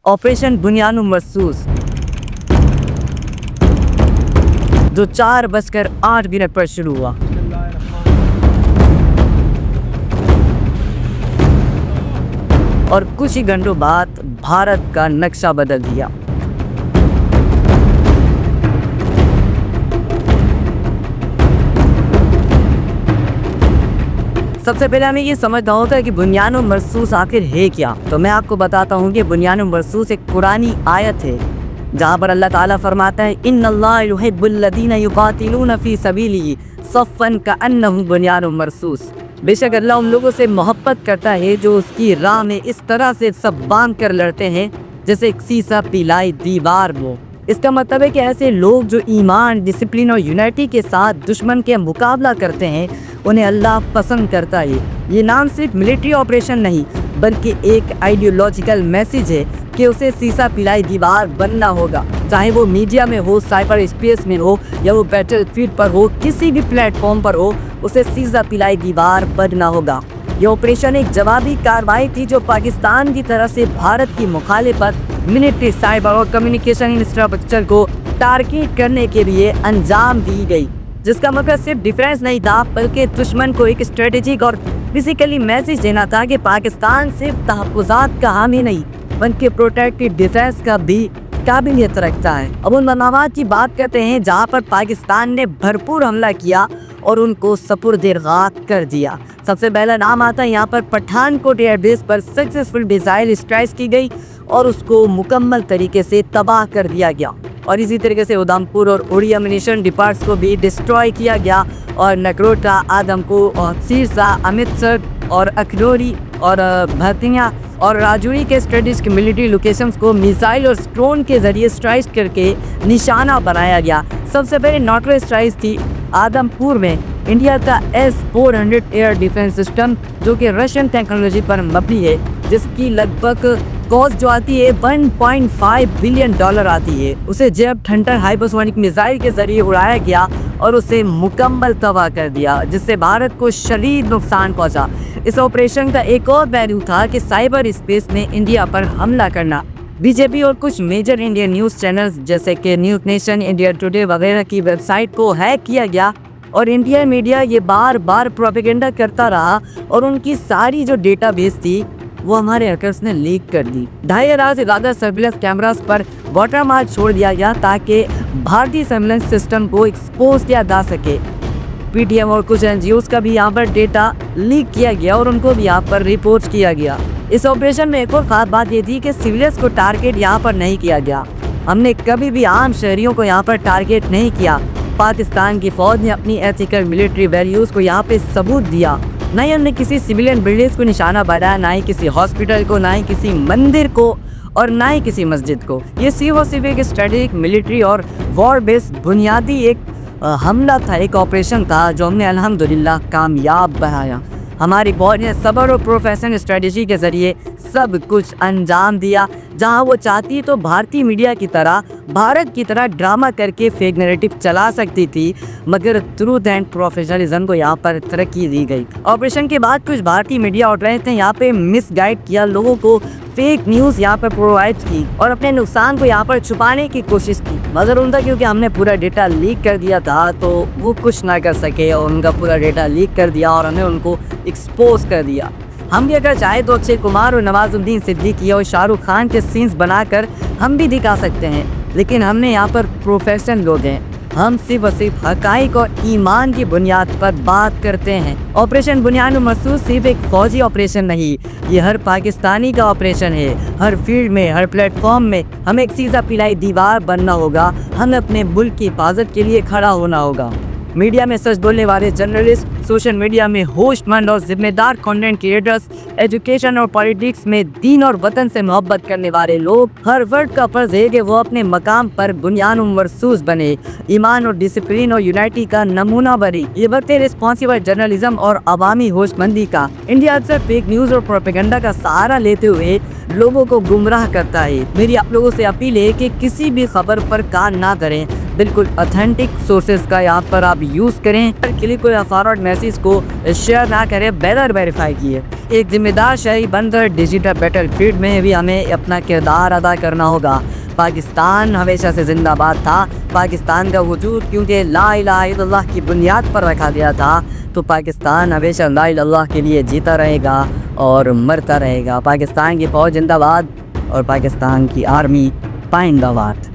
Operation बुनियानुल मरसूस, जो 4:08 पर शुरू हुआ। और कुछ ही घंटों बाद भारत का नक्शा बदल दिया। सबसे पहले हमें ये समझना होता है कि बुनियानुल मरसूस आखिर है क्या। तो मैं आपको बताता हूँ कि बुनियानुल मरसूस एक कुरानी आयत है जहाँ पर अल्लाह ताला फरमाता है, इन्नल्लाह युहिब्बुल्लज़ीना युक़ातिलूना फ़ी सबीलिही सफ़्फ़न कअन्नहुम बुनियानुल मरसूस। बेशक अल्लाह उन लोगों से मोहब्बत करता है जो उसकी राह में इस तरह से सब बांध कर लड़ते हैं जैसे एक सीसा पिलाई दीवार हो। इसका मतलब है कि ऐसे लोग जो ईमान, डिसिप्लिन और यूनिटी के साथ दुश्मन के मुकाबला करते हैं उन्हें अल्लाह पसंद करता है। ये नाम सिर्फ मिलिट्री ऑपरेशन नहीं बल्कि एक आइडियोलॉजिकल मैसेज है कि उसे सीसा पिलाई दीवार बनना होगा, चाहे वो मीडिया में हो, साइबर स्पेस में हो या वो बैटलफील्ड पर हो, किसी भी प्लेटफॉर्म पर हो, उसे सीसा पिलाई दीवार बनना होगा। ये ऑपरेशन एक जवाबी कार्रवाई थी जो पाकिस्तान की तरफ से भारत की मुखालिफत, मिलिट्री, साइबर और कम्युनिकेशन इंफ्रास्ट्रक्चर को टारगेट करने के लिए अंजाम दी गई, जिसका मकसद सिर्फ डिफेंस नहीं था बल्कि दुश्मन को एक स्ट्रेटेजिक और फिजिकली मैसेज देना था कि पाकिस्तान सिर्फ तहफ़्फ़ुज़ात का हामी नहीं बल्कि प्रोटेक्टिव डिफेंस का भी काबिलियत रखता है। अब उन मकामात की बात करते हैं जहाँ पर पाकिस्तान ने भरपूर हमला किया और उनको सपुर्द-ए-ग़ात कर दिया। सबसे पहला नाम आता है यहाँ पर पठानकोट एयरबेस पर सक्सेसफुल मिसाइल स्ट्राइक की गई और उसको मुकम्मल तरीके से तबाह कर दिया गया। और इसी तरीके से उधमपुर और उड़ी अम्यूनिशन डिपार्ट्स को भी डिस्ट्रॉय किया गया और नगरोटा, आदमपुर और सिरसा, अमृतसर और अखनौरी और भतिया और राजौरी के स्ट्रेटेजिक मिलिट्री लोकेशंस को मिसाइल और ड्रोन के जरिए स्ट्राइक करके निशाना बनाया गया। सबसे पहले नॉर्थ स्ट्राइक थी आदमपुर में इंडिया का S-400 एयर डिफेंस सिस्टम जो कि रशियन टेक्नोलॉजी पर मबनी है, जिसकी लगभग कॉस्ट जो आती है $1.5 बिलियन आती है। उसे जेब थंडर हाइपरसोनिक मिसाइल के जरिए उड़ाया गया और उसे मुकम्मल तबाह कर दिया, जिससे भारत को शदीद नुकसान पहुंचा। इस ऑपरेशन का एक और पहलू था कि साइबर स्पेस में इंडिया पर हमला करना। बीजेपी और कुछ मेजर इंडियन न्यूज़ चैनल्स जैसे कि न्यूज़ नेशन, इंडिया टुडे वगैरह की वेबसाइट को हैक किया गया और इंडियन मीडिया ये बार बार प्रोपेगेंडा करता रहा और उनकी सारी जो डेटाबेस थी वो हमारे हैकर्स ने लीक कर दी। 2,500 से ज़्यादा सर्विलेंस कैमरास पर वाटरमार्क छोड़ दिया गया ताकि भारतीय सर्विलेंस सिस्टम को एक्सपोज किया जा सके। पीटीएम और कुछ एनजीओज का भी यहाँ पर डेटा लीक किया गया और उनको भी यहाँ पर रिपोर्ट किया गया। इस ऑपरेशन में एक और खास बात ये थी कि सिविलियंस को टारगेट यहाँ पर नहीं किया गया। हमने कभी भी आम शहरियों को यहाँ पर टारगेट नहीं किया। पाकिस्तान की फौज ने अपनी एथिकल मिलिट्री वैल्यूज़ को यहाँ पे सबूत दिया। ना ही हमने किसी सिविलियन बिल्डिंग्स को निशाना बनाया, ना ही किसी हॉस्पिटल को, ना ही किसी मंदिर को और ना ही किसी मस्जिद को। ये सिर्फ और सिर्फ एक स्ट्रेटेजिक मिलिट्री और वॉर बेस्ड बुनियादी एक हमला था, एक ऑपरेशन था जो हमने अल्हम्दुलिल्लाह कामयाब बनाया। हमारी फौज ने सब्र और प्रोफेशनल स्ट्रेटजी के ज़रिए सब कुछ अंजाम दिया। जहां वो चाहती तो भारतीय मीडिया की तरह, भारत की तरह ड्रामा करके फेक नैरेटिव चला सकती थी, मगर ट्रूथ एंड प्रोफेशनलिज्म को यहाँ पर तरक्की दी गई। ऑपरेशन के बाद कुछ भारतीय मीडिया आउटलेट्स ने यहाँ पे मिसगाइड किया, लोगों को फेक न्यूज़ यहाँ पर प्रोवाइड की और अपने नुकसान को यहाँ पर छुपाने की कोशिश की, मगर उनका क्योंकि हमने पूरा डेटा लीक कर दिया था तो वो कुछ ना कर सके और उनका पूरा डेटा लीक कर दिया और हमने उनको एक्सपोज कर दिया। हम भी अगर चाहे तो अक्षय कुमार और नवाजुद्दीन सिद्दीकी और शाहरुख खान के सीन्स बनाकर हम भी दिखा सकते हैं, लेकिन हमने यहाँ पर प्रोफेशनल लोग हैं। हम सिर्फ और सिर्फ हकाइक और ईमान की बुनियाद पर बात करते हैं। ऑपरेशन बुनियानुल मरसूस सिर्फ एक फौजी ऑपरेशन नहीं, ये हर पाकिस्तानी का ऑपरेशन है। हर फील्ड में, हर प्लेटफॉर्म में हमें एक सीसा पिलाई दीवार बनना होगा। हमें अपने मुल्क की हिफाजत के लिए खड़ा होना होगा। मीडिया में सच बोलने वाले जर्नलिस्ट, सोशल मीडिया में होस्टमंद और जिम्मेदार कंटेंट क्रिएटर्स, एजुकेशन और पॉलिटिक्स में दीन और वतन से मोहब्बत करने वाले लोग, हर वर्ड का फर्ज है कि वो अपने मकाम पर बुनियानुल मरसूस बने, ईमान और डिसिप्लिन और यूनिटी का नमूना बने। ये वक्त रिस्पॉन्सिबल जर्नलिज्म और अवामी होशमंदी का। इंडिया अक्सर फेक न्यूज़ और प्रोपेगेंडा का सहारा लेते हुए लोगों को गुमराह करता है। मेरी आप लोगों से अपील है कि किसी भी खबर पर कान ना करें, बिल्कुल ऑथेंटिक सोर्सेज का यहाँ पर आप यूज़ करें। क्लिक या फॉरवर्ड मैसेज को शेयर ना करें, बेहतर वेरीफाई किए। एक जिम्मेदार शहरी बनकर डिजिटल बैटलफील्ड में भी हमें अपना किरदार अदा करना होगा। पाकिस्तान हमेशा से जिंदाबाद था। पाकिस्तान का वजूद क्योंकि ला इलाहा इल्लल्लाह की बुनियाद पर रखा गया था, तो पाकिस्तान हमेशा ला इलाहा इल्लल्लाह के लिए जीता रहेगा और मरता रहेगा। पाकिस्तान की फ़ौज जिंदाबाद और पाकिस्तान की आर्मी पाइंदाबाद।